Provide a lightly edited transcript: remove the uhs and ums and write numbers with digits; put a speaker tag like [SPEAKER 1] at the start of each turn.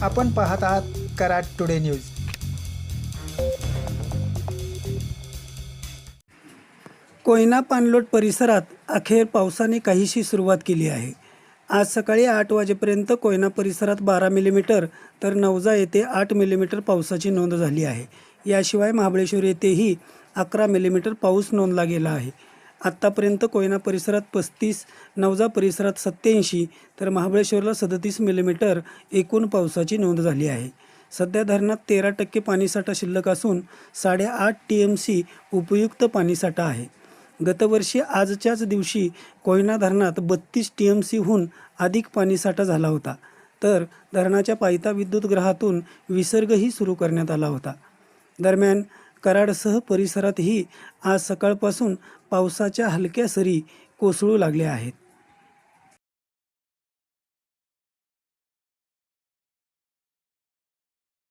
[SPEAKER 1] आपण पाहत आहात कराड टुडे न्यूज। कोयना पाणलोट परिसरात अखेर पावसाने काहीशी सुरुवात केली आहे। आज सकाळी 8 वाजेपर्यंत कोयना परिसरात 12 मिलीमीटर तर नवजा येथे 8 मिलीमीटर पावसाची नोंद झाली आहे। याशिवाय महाबळेश्वर येथेही 11 मिलीमीटर पाऊस नोंदला गेला आहे। आत्तापर्यंत कोयना परिसरात 35, नवजा परिसरात 87 तर महाबळेश्वरला 37 मिलीमीटर एकूण पावसाची नोंद झाली आहे। सध्या धरणात 13% पाणीसाठा शिल्लक असून 8.5 TMC उपयुक्त पाणीसाठा आहे। गतवर्षी आजच्याच दिवशी कोयना धरणात 32 TMCहून अधिक पाणीसाठा झाला होता, तर धरणाच्या पायथा विद्युतगृहातून विसर्गही सुरू करण्यात आला होता। दरम्यान कराडसह परिसरातही आज सकाळपासून पावसाच्या हलक्या सरी कोसळू लागल्या आहेत।